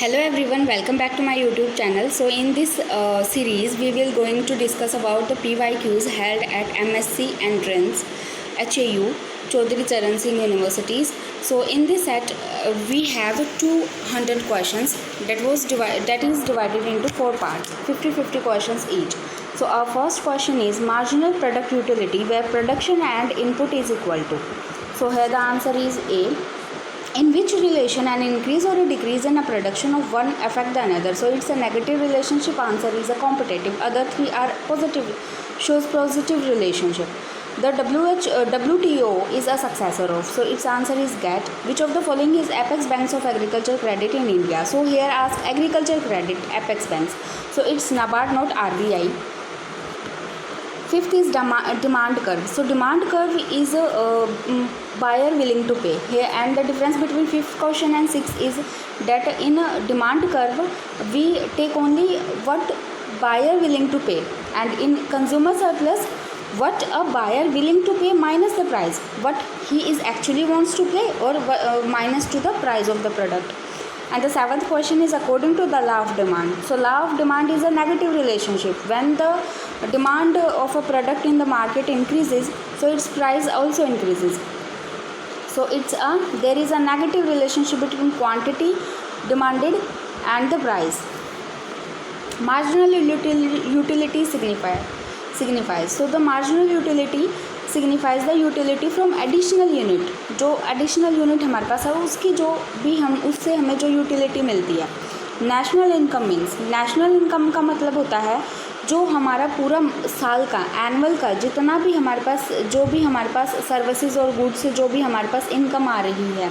Hello everyone, welcome back to my YouTube channel. So in this series we will going to discuss about the PYQs held at MSc Entrance HAU Chaudhary Charan Singh Universities. So in this set we have 200 questions that is divided into 4 parts, 50 questions each. So our first question is marginal product utility where production and input is equal to. So here the answer is A. In which relation an increase or a decrease in a production of one affect the another? So it's a negative relationship. Answer is a competitive. Other three are positive, shows positive relationship. The WTO is a successor of. So its answer is GATT. Which of the following is apex banks of agriculture credit in India? So here ask agriculture credit apex banks. So it's NABARD, not RBI. Fifth is demand curve. So demand curve is buyer willing to pay here, and the difference between fifth question and sixth is that in a demand curve we take only what buyer willing to pay, and in consumer surplus what a buyer willing to pay minus the price, what he is actually wants to pay, or minus to the price of the product. And the seventh question is according to the law of demand. So law of demand is a negative relationship. When the demand of a product in the market increases, so its price also increases. So there is a negative relationship between quantity demanded and the price. Marginal utility signifies. So the marginal utility signifies the utility from additional unit. जो additional unit हमारे पास है उसकी जो भी उससे हमें जो utility मिलती है. National income means, national income का मतलब होता है जो हमारा पूरा साल का एनुअल का जितना भी हमारे पास जो भी हमारे पास सर्विसेज और गुड्स से जो भी हमारे पास इनकम आ रही है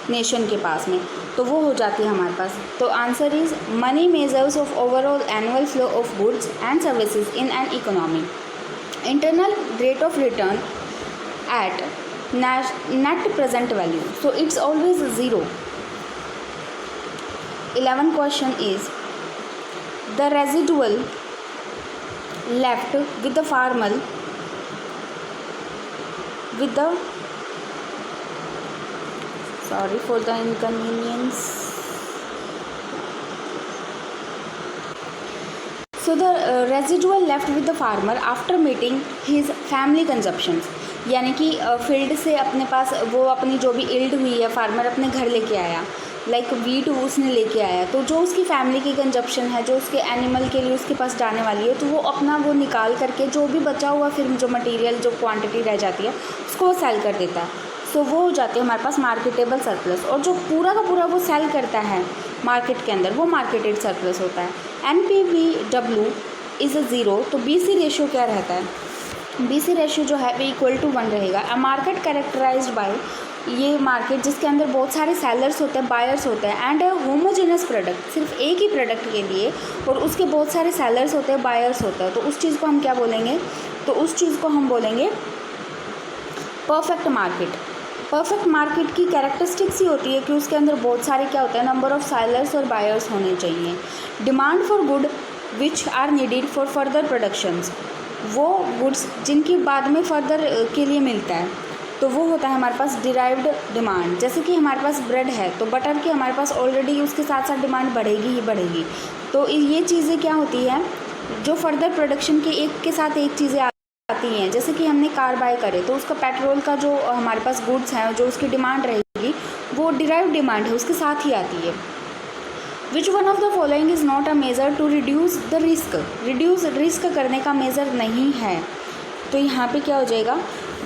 नेशन के पास में, तो वो हो जाती है हमारे पास. तो answer is money measures of overall annual flow of goods and services in an economy. Internal rate of return at net present value, so it's always 0. 11 question is the residual left with the farmer with the sorry for the inconvenience. So the residual left with the farmer after meeting his family consumptions, यानी कि field से अपने पास वो अपनी जो भी yield हुई है फार्मर अपने घर लेके आया, लाइक वीट उसने लेके आया, तो जो उसकी फैमिली की कंजप्शन है जो उसके एनिमल के लिए उसके पास जाने वाली है, तो वो अपना वो निकाल करके जो भी बचा हुआ फिर जो मटेरियल जो क्वांटिटी रह जाती है उसको वो सेल कर देता है. सो वो हो जाती है हमारे पास मार्केटेबल सरप्लस, और जो पूरा का पूरा वो सेल करता है मार्केट के अंदर वो मार्केटेड सरप्लस होता है. NPV is 0. तो BC रेशियो क्या रहता है? BC रेशियो जो है वो इक्वल टू 1 रहेगा. अ मार्केट कैरेक्टराइज्ड बाय, ये मार्केट जिसके अंदर बहुत सारे सेलर्स होते हैं, बायर्स होते हैं, एंड होमोजेनस प्रोडक्ट, सिर्फ एक ही प्रोडक्ट के लिए और उसके बहुत सारे सेलर्स होते हैं, बायर्स होते हैं, तो उस चीज़ को हम क्या बोलेंगे? तो उस चीज़ को हम बोलेंगे परफेक्ट मार्केट. परफेक्ट मार्केट की कैरेक्टरिस्टिक्स ही होती है कि उसके अंदर बहुत सारे क्या होता है, नंबर ऑफ सेलर्स और बायर्स होने चाहिए. Demand for good which are needed for further productions, वो गुड्स जिनकी बाद में फर्दर के लिए मिलता है, तो वो होता है हमारे पास डिराइव्ड डिमांड. जैसे कि हमारे पास ब्रेड है तो बटर की हमारे पास ऑलरेडी उसके साथ साथ डिमांड बढ़ेगी ही बढ़ेगी. तो ये चीज़ें क्या होती है जो फर्दर प्रोडक्शन के एक के साथ एक चीज़ें आती हैं. जैसे कि हमने कार बाय करे तो उसका पेट्रोल का जो हमारे पास गुड्स हैं जो उसकी डिमांड रहेगी वो डिराइव्ड डिमांड है उसके साथ ही आती है. Which one of the following is not a measure to reduce the risk. Reduce risk करने का मेज़र नहीं है. तो यहाँ पे क्या हो जाएगा?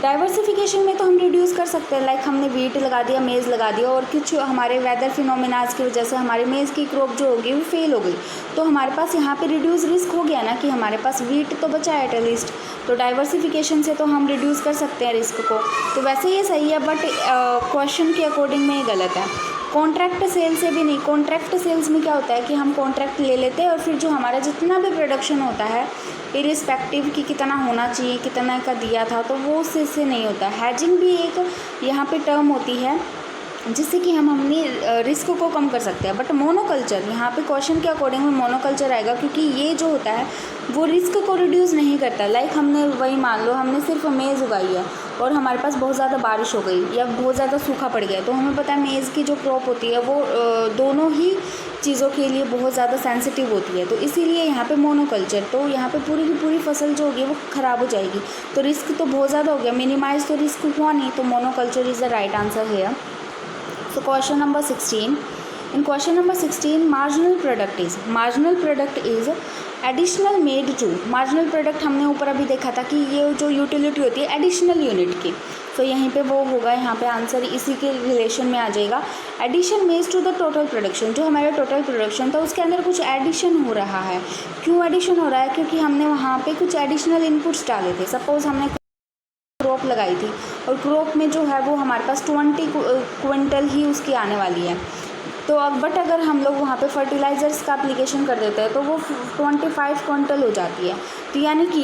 डाइवर्सिफिकेशन में तो हम रिड्यूस कर सकते हैं, लाइक हमने वीट लगा दिया, मेज़ लगा दिया, और कुछ हमारे वेदर फिनोमिनाज की वजह से हमारी मेज़ की क्रॉप जो होगी वो फेल हो गई, तो हमारे पास यहाँ पे रिड्यूस रिस्क हो गया ना कि हमारे पास वीट तो बचा है एटलीस्ट. तो डाइवर्सिफिकेशन से तो हम रिड्यूस कर सकते हैं रिस्क को. तो वैसे ये सही है, बट क्वेश्चन के अकॉर्डिंग में ये गलत है. कॉन्ट्रैक्ट सेल से भी नहीं. कॉन्ट्रैक्ट सेल्स में क्या होता है कि हम कॉन्ट्रैक्ट ले लेते हैं और फिर जो हमारा जितना भी प्रोडक्शन होता है इरिस्पेक्टिव कि कितना होना चाहिए, कितना का दिया था, तो वो उससे नहीं होता. हैजिंग भी एक यहाँ पे टर्म होती है जिससे कि हम अपनी रिस्क को कम कर सकते हैं. बट मोनोकल्चर, यहाँ पे क्वेश्चन के अकॉर्डिंग में मोनोकल्चर आएगा क्योंकि ये जो होता है वो रिस्क को रिड्यूस नहीं करता. लाइक हमने वही मान लो हमने सिर्फ मेज़ उगाई है और हमारे पास बहुत ज़्यादा बारिश हो गई या बहुत ज़्यादा सूखा पड़ गया, तो हमें पता है मेज़ की जो क्रॉप होती है वो दोनों ही चीज़ों के लिए बहुत ज़्यादा सेंसिटिव होती है। तो इसीलिए यहाँ पे मोनोकल्चर, तो यहाँ पे पूरी की पूरी फसल जो होगी वो ख़राब हो जाएगी। तो रिस्क तो बहुत ज़्यादा हो गया, मिनिमाइज तो रिस्क हुआ नहीं, तो monoculture is the right answer है। So question number 16. In question number 16, marginal product is additional made to. marginal product हमने ऊपर अभी देखा था कि ये जो यूटिलिटी होती है एडिशनल यूनिट की, तो यहीं पे वो होगा, यहाँ पे आंसर इसी के रिलेशन में आ जाएगा। एडिशन मेज टू द टोटल प्रोडक्शन, जो हमारा टोटल प्रोडक्शन था उसके अंदर कुछ एडिशन हो रहा है। क्यों एडिशन हो रहा है? क्योंकि हमने वहाँ पे कुछ एडिशनल इनपुट्स डाले थे। सपोज़ हमने क्रॉप लगाई थी और क्रॉप में जो है वो हमारे पास 20 क्विंटल ही उसकी आने वाली है, तो अब बट अगर हम लोग वहाँ पे फर्टिलाइज़र्स का एप्लीकेशन कर देते हैं तो वो 25 क्विंटल हो जाती है। तो यानी कि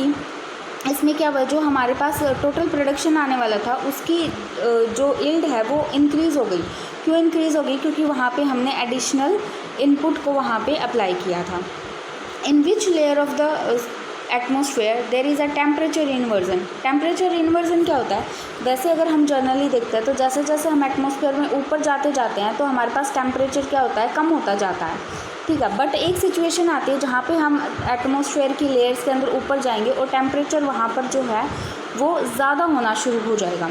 इसमें क्या हुआ, जो हमारे पास टोटल प्रोडक्शन आने वाला था उसकी जो यील्ड है वो इंक्रीज़ हो गई। क्यों इंक्रीज़ हो गई? क्योंकि वहाँ पे हमने एडिशनल इनपुट को वहाँ पे अप्लाई किया था। In which layer of the atmosphere there is a temperature inversion. Temperature inversion क्या होता है? वैसे अगर हम जनरली देखते हैं तो जैसे जैसे हम एटमॉस्फेयर में ऊपर जाते जाते हैं तो हमारे पास टेम्परेचर क्या होता है? कम होता जाता है, ठीक है। बट एक सिचुएशन आती है जहाँ पे हम एटमॉस्फेयर की लेयर्स के अंदर ऊपर जाएंगे और टेम्परेचर वहाँ पर जो है वो ज़्यादा होना शुरू हो जाएगा।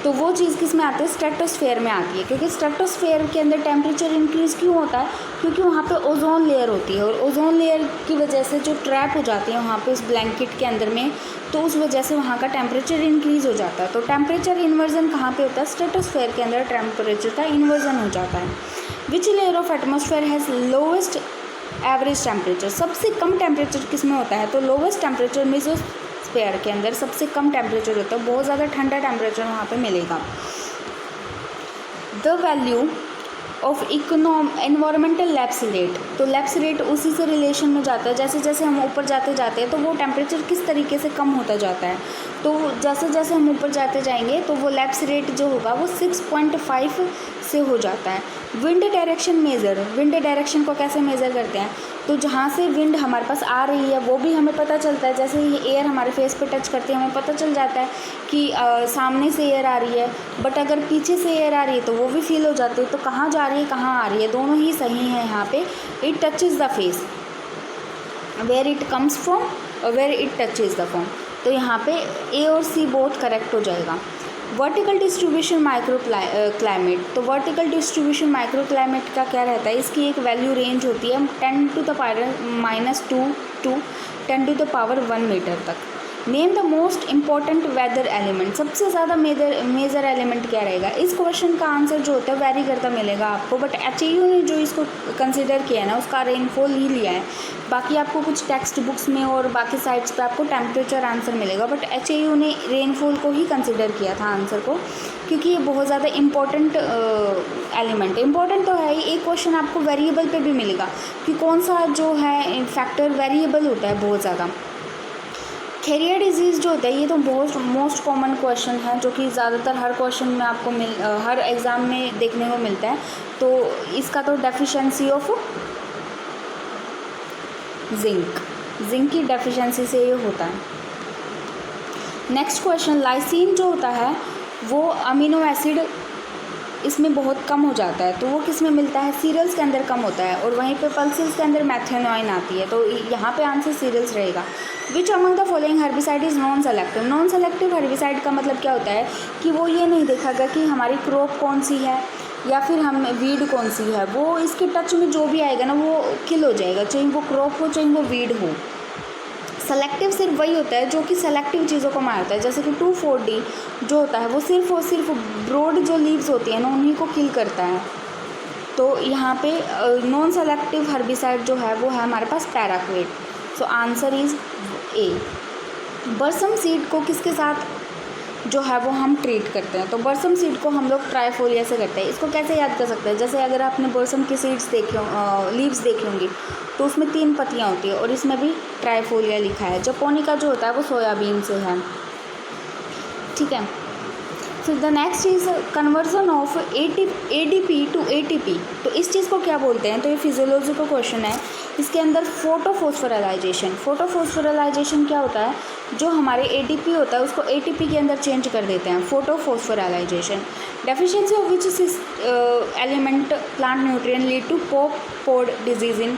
तो वो चीज़ किस में आती है? स्ट्रेटोस्फेयर में आती है, क्योंकि स्ट्रेटोस्फेयर के अंदर टेम्परेचर इंक्रीज़ क्यों होता है? क्योंकि वहाँ पे ओजोन लेयर होती है और ओजोन लेयर की वजह से जो ट्रैप हो जाती है वहाँ पे उस ब्लैंकेट के अंदर में, तो उस वजह से वहाँ का टेम्परेचर इंक्रीज़ हो जाता है। तो टेम्परेचर इन्वर्जन कहाँ पे होता है? स्ट्रेटोस्फेयर के अंदर टेम्परेचर का इन्वर्जन हो जाता है। विच layer of atmosphere has lowest average temperature? सबसे कम टेम्परेचर किस में होता है? तो लोवेस्ट टेम्परेचर मेसोस्फेयर के अंदर सबसे कम टेम्परेचर होता है, बहुत ज़्यादा ठंडा टेम्परेचर वहाँ पे मिलेगा। The value of environmental lapse rate, तो लैप्स रेट उसी से रिलेशन में जाता है। जैसे जैसे हम ऊपर जाते जाते हैं तो वो टेम्परेचर किस तरीके से कम होता जाता है, तो जैसे जैसे हम ऊपर जाते जाएंगे तो वो लैप्स रेट जो होगा वो 6.5 से हो जाता है। Wind direction measure, wind direction को कैसे मेज़र करते हैं? तो जहाँ से विंड हमारे पास आ रही है वो भी हमें पता चलता है। जैसे ये एयर हमारे फेस पे टच करती है हमें पता चल जाता है कि सामने से एयर आ रही है, बट अगर पीछे से एयर आ रही है तो वो भी फील हो जाती है। तो कहाँ जा रही है कहाँ आ रही है, दोनों ही सही है यहाँ पे। It touches the face, where it comes from और where it touches the form, तो यहाँ पे ए और सी बोथ करेक्ट हो जाएगा। वर्टिकल डिस्ट्रीब्यूशन माइक्रो क्लाइमेट, तो वर्टिकल डिस्ट्रीब्यूशन माइक्रो क्लाइमेट का क्या रहता है? इसकी एक वैल्यू रेंज होती है 10 to the power -2 to 10 to the power 1 metre तक। Name the most important weather element, सबसे ज़्यादा मेजर एलिमेंट क्या रहेगा? इस क्वेश्चन का आंसर जो होता है वेरी करता मिलेगा आपको, बट एचएयू ने जो इसको कंसिडर किया है ना उसका रेनफॉल ही लिया है। बाकी आपको कुछ टेक्स्ट बुक्स में और बाकी साइट्स पे आपको टेम्परेचर आंसर मिलेगा, बट एचएयू ने रेनफॉल को ही कंसिडर किया था आंसर को, क्योंकि ये बहुत ज़्यादा इंपॉर्टेंट एलिमेंट है। इंपॉर्टेंट तो है ही, एक क्वेश्चन आपको वेरिएबल पे भी मिलेगा कि कौन सा जो है फैक्टर वेरिएबल होता है बहुत ज़्यादा। थेरिया डिजीज़ जो होता है ये तो बहुत मोस्ट कॉमन क्वेश्चन है, जो कि ज़्यादातर हर क्वेश्चन में आपको हर एग्ज़ाम में देखने को मिलता है। तो इसका तो डेफिशिएंसी ऑफ जिंक की डेफिशिएंसी से ये होता है। नेक्स्ट क्वेश्चन, लाइसिन जो होता है वो अमीनो एसिड इसमें बहुत कम हो जाता है, तो वो किस में मिलता है? सीरियल्स के अंदर कम होता है, और वहीं पे पल्सेस के अंदर मैथेनॉइन आती है, तो यहाँ पे आंसर सीरियल्स रहेगा। विच among the following herbicide is non selective? Non selective herbicide का मतलब क्या होता है कि वो ये नहीं देखागा कि हमारी क्रॉप कौन सी है या फिर हम वीड कौन सी है, वो इसके टच में जो भी आएगा ना वो किल हो जाएगा, चाहे वो क्रॉप हो चाहे वो वीड हो। सेलेक्टिव सिर्फ वही होता है जो कि सेलेक्टिव चीज़ों को मारता है, जैसे कि 2,4-D जो होता है वो सिर्फ और सिर्फ ब्रॉड जो लीव्स होती हैं ना उन्हीं को किल करता है। तो यहाँ पे नॉन सेलेक्टिव हर्बिसाइड जो है वो है हमारे पास paraquat. So answer is A. बरसम सीड को किसके साथ जो है वो हम ट्रीट करते हैं? तो बरसम सीड को हम लोग ट्राइफोलिया से करते हैं। इसको कैसे याद कर सकते हैं? जैसे अगर आपने बरसम की सीड्स लीव्स देखी होंगी तो उसमें 3 पत्तियाँ होती है और इसमें भी ट्राइफोलिया लिखा है। जपोनिका जो होता है वो सोयाबीन से है, ठीक है। So the next is conversion of ADP to ATP। तो इस चीज़ को क्या बोलते हैं? तो ये फिजियोलॉजी का क्वेश्चन है इसके अंदर फोटोफॉस्फोराइजेशन क्या होता है, जो हमारे एटीपी होता है उसको एटीपी के अंदर चेंज कर देते हैं, photophosphorylation. Deficiency of which element plant nutrient lead to pod disease in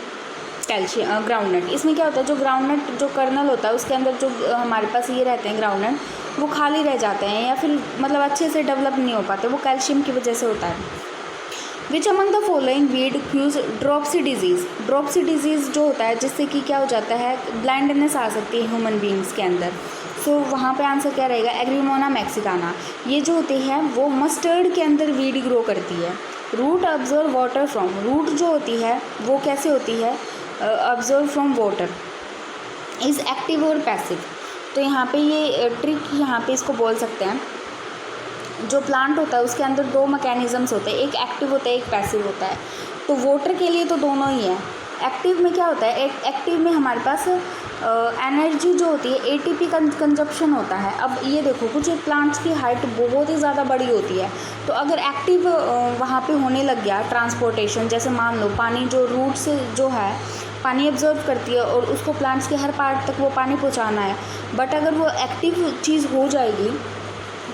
calcium groundnut. इसमें क्या होता है, जो ग्राउंडनट जो कर्नल होता है उसके अंदर जो हमारे पास ये रहते हैं ग्राउंडनट, वो खाली रह जाते हैं या फिर मतलब अच्छे से डेवलप नहीं हो पाते, वो कैल्शियम की वजह से होता है। Which among the following weed causes dropsy disease जो होता है जिससे कि क्या हो जाता है, ब्लाइंडनेस आ सकती है ह्यूमन बींग्स के अंदर। सो वहाँ पे आंसर क्या रहेगा, एग्रीमोना मैक्सिकाना। ये जो होती है वो मस्टर्ड के अंदर वीड ग्रो करती है। Root absorb water from, root जो होती है वो कैसे होती है, absorb from water. Is active और पैसिव। तो यहाँ पे ये ट्रिक यहाँ पे इसको बोल सकते हैं, जो प्लांट होता है उसके अंदर दो मैकेनिज़म्स होते हैं, एक एक्टिव होता है एक पैसिव होता है। तो वाटर के लिए तो दोनों ही है। एक्टिव में क्या होता है, एक्टिव में हमारे पास एनर्जी जो होती है एटीपी कंजप्शन होता है। अब ये देखो कुछ प्लांट्स की हाइट बहुत ही ज़्यादा बड़ी होती है, तो अगर एक्टिव वहाँ पे होने लग गया ट्रांसपोर्टेशन, जैसे मान लो पानी जो रूट से जो है पानी ऑब्जर्व करती है और उसको प्लांट्स के हर पार्ट तक वो पानी पहुँचाना है, बट अगर वो एक्टिव चीज़ हो जाएगी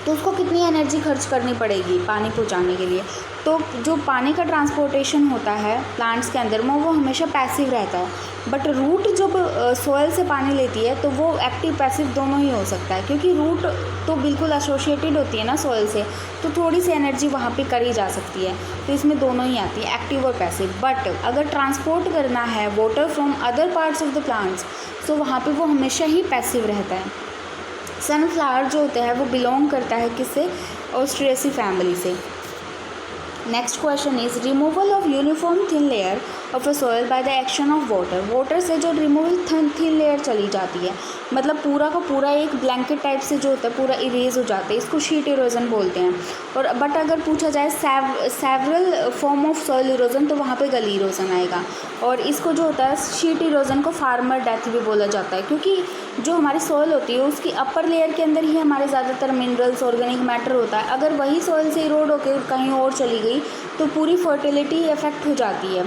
तो उसको कितनी एनर्जी खर्च करनी पड़ेगी पानी पहुंचाने के लिए। तो जो पानी का ट्रांसपोर्टेशन होता है प्लांट्स के अंदर में वो हमेशा पैसिव रहता है, बट रूट जब सॉइल से पानी लेती है तो वो एक्टिव पैसिव दोनों ही हो सकता है, क्योंकि रूट तो बिल्कुल एसोसिएटेड होती है ना सॉइल से, तो थोड़ी सी एनर्जी वहाँ पे करी जा सकती है। तो इसमें दोनों ही आती है, एक्टिव और पैसिव। बट अगर ट्रांसपोर्ट करना है water from other parts of the plants तो वहाँ पर वो हमेशा ही पैसिव रहता है। सनफ्लावर जो होता है वो बिलोंग करता है किससे, ऑस्ट्रेसी फैमिली से। Next question is removal of uniform thin layer of a soil by the action of water. Water से जो रिमूवल थिन लेयर चली जाती है, मतलब पूरा का पूरा एक ब्लैंकेट टाइप से जो होता है पूरा इरेज हो जाता है, इसको शीट इरोजन बोलते हैं। और बट अगर पूछा जाए several form of soil erosion तो वहाँ पे गली इरोजन आएगा। और इसको जो होता है शीट इरोजन को फार्मर डेथ भी बोला जाता है, क्योंकि जो हमारी सॉइल होती है उसकी अपर लेयर के अंदर ही हमारे ज़्यादातर मिनरल्स ऑर्गेनिक मैटर होता है। अगर वही सॉइल से इरोड होकर कहीं और चली गई तो पूरी फर्टिलिटी इफेक्ट हो जाती है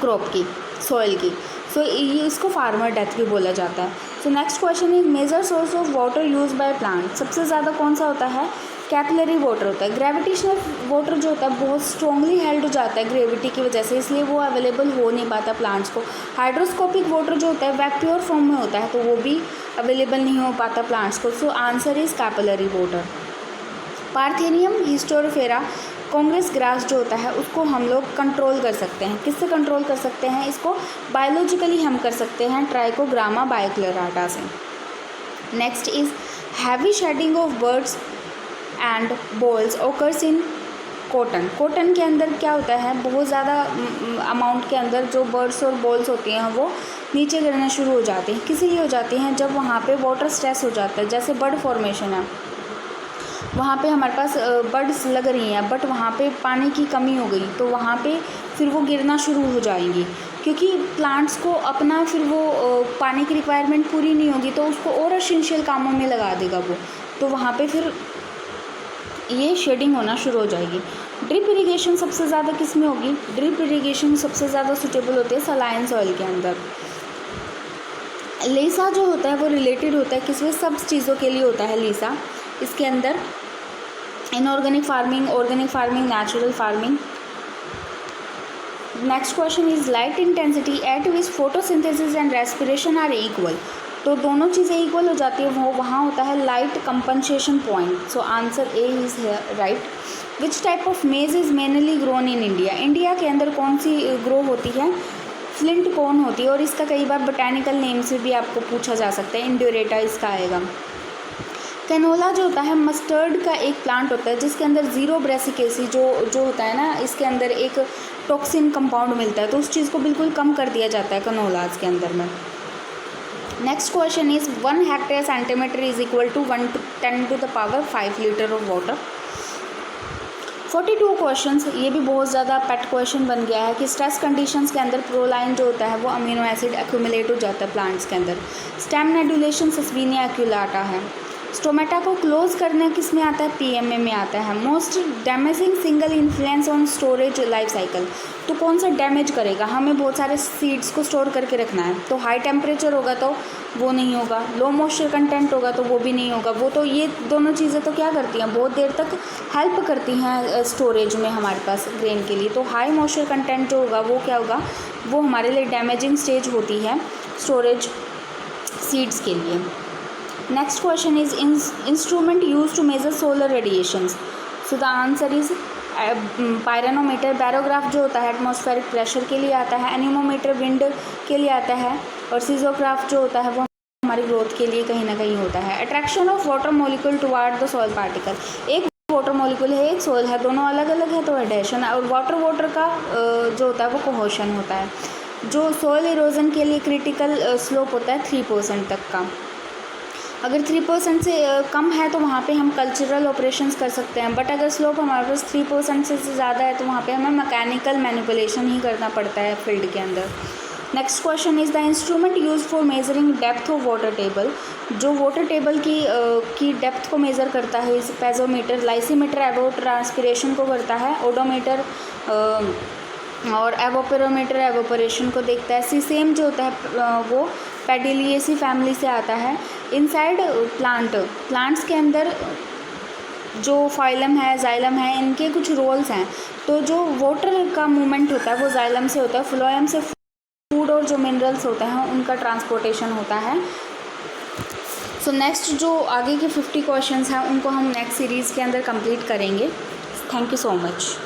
क्रॉप की, सॉइल की। सो इसको फार्मर डेथ भी बोला जाता है। So next question is major source of water use by plant. सबसे ज़्यादा कौन सा होता है, कैपिलरी वाटर होता है। ग्रेविटेशनल वाटर जो होता है बहुत स्ट्रॉन्गली हेल्ड हो जाता है ग्रेविटी की वजह से, इसलिए वो अवेलेबल हो नहीं पाता प्लांट्स को। हाइड्रोस्कोपिक वाटर जो होता है वह प्योर फॉर्म में होता है, तो वो भी अवेलेबल नहीं हो पाता प्लांट्स को। So answer is capillary water. Parthenium hysterophorus congress grass जो होता है उसको हम लोग कंट्रोल कर सकते हैं। किससे कंट्रोल कर सकते हैं इसको, बायोलॉजिकली हम कर सकते हैं ट्राइकोग्रामा बायोक्लोराटा से। Next is heavy shedding of birds and balls occurs in cotton. Cotton के अंदर क्या होता है, बहुत ज़्यादा अमाउंट के अंदर जो बर्ड्स और बॉल्स होती हैं वो नीचे गिरना शुरू हो जाती हैं। किस लिए हो जाती हैं, जब वहाँ पे वाटर स्ट्रेस हो जाता है, जैसे बर्ड फॉर्मेशन है, वहाँ पे हमारे पास बर्ड्स लग रही हैं बट वहाँ पे पानी की कमी हो गई तो वहाँ पे फिर वो गिरना शुरू हो जाएंगी, क्योंकि प्लांट्स को अपना फिर वो पानी की रिक्वायरमेंट पूरी नहीं होगी तो उसको और एसेंशियल कामों में लगा देगा वो, तो वहाँ पे फिर ये शेडिंग होना शुरू हो जाएगी। ड्रिप इरिगेशन सबसे ज़्यादा किस में होगी, ड्रिप इरिगेशन सबसे ज़्यादा सूटेबल होती है सलाइन सॉइल के अंदर। लीसा जो होता है वो रिलेटेड होता है किसमें, सब चीज़ों के लिए होता है लीसा इसके अंदर, inorganic farming, organic farming, natural farming. Next question is light intensity at which photosynthesis and respiration are equal. तो दोनों चीज़ें इक्वल हो जाती है, वो वहाँ होता है light compensation point. So answer A is right. Which type of मेज is mainly grown in India. India के अंदर कौन सी ग्रो होती है, फ्लिंट कॉर्न होती है, और इसका कई बार बोटेनिकल नेम से भी आपको पूछा जा सकता है, इंड्यूरेटा इसका आएगा। कैनोला जो होता है मस्टर्ड का एक प्लांट होता है जिसके अंदर जीरो ब्रेसिकेसी जो होता है ना, इसके अंदर एक टॉक्सिन कंपाउंड मिलता है, तो उस चीज़ को बिल्कुल कम कर दिया जाता है कैनोलाज के अंदर में। Next question is 1 hectare centimetre is equal to 10⁵ litre of water. 42 questions, ये भी बहुत ज़्यादा पेट क्वेश्चन बन गया है कि स्ट्रेस कंडीशंस के अंदर प्रोलाइन जो होता है वो अमीनो एसिड एक्यूमुलेट हो जाता है प्लांट्स के अंदर। स्टेम नेडुलेशन सस्वीनिया एक्यूलाटा है। स्टोमेटा को क्लोज करना किस में आता है, पीएमए में आता है। Most damaging single influence on storage life cycle, तो कौन सा डैमेज करेगा, हमें बहुत सारे सीड्स को स्टोर करके रखना है, तो हाई टेम्परेचर होगा तो वो नहीं होगा, लो मॉइस्चर कंटेंट होगा तो वो भी नहीं होगा। वो तो ये दोनों चीज़ें तो क्या करती हैं, बहुत देर तक हेल्प करती हैं स्टोरेज में हमारे पास ग्रेन के लिए। तो हाई मॉइस्चर कंटेंट जो होगा वो क्या होगा, वो हमारे लिए डैमेजिंग स्टेज होती है स्टोरेज सीड्स के लिए। Next question is instrument use to measure solar radiations, so the answer is pyranometer. Barograph जो होता है एटमॉस्फेरिक प्रेशर के लिए आता है। एनीमोमीटर विंड के लिए आता है। और सीजोग्राफ जो होता है वो हमारी ग्रोथ के लिए कहीं ना कहीं होता है। Attraction of water molecule toward the soil particle, एक वाटर मॉलिक्यूल है एक सॉइल है, दोनों अलग अलग है तो एडेशन है। और वाटर का जो होता है वो कोहेशन होता है। जो सॉइल इरोजन के लिए क्रिटिकल स्लोप होता है 3% तक का। अगर 3% से कम है तो वहाँ पे हम कल्चरल ऑपरेशंस कर सकते हैं, बट अगर स्लोप हमारे पास 3% से ज़्यादा है तो वहाँ पे हमें मैकेनिकल मैनिपुलेशन ही करना पड़ता है फील्ड के अंदर। Next question is the instrument use for measuring depth of water table, जो वाटर टेबल की डेप्थ को मेज़र करता है इस पेजोमीटर। लाइसीमीटर एवो ट्रांसपिरेशन को करता है। ओडोमीटर और एवोपेरोमीटर एवोपरेशन को देखता है। सीसेम जो होता है वो पेडिलिएसी फैमिली से आता है। इनसाइड प्लांट्स के अंदर जो फाइलम है जाइलम है इनके कुछ रोल्स हैं। तो जो वाटर का मूवमेंट होता है वो जाइलम से होता है। फ्लोएम से फूड और जो मिनरल्स होते हैं उनका ट्रांसपोर्टेशन होता है। सो नेक्स्ट जो आगे के 50 क्वेश्चंस हैं उनको हम नेक्स्ट सीरीज़ के अंदर कंप्लीट करेंगे। Thank you so much.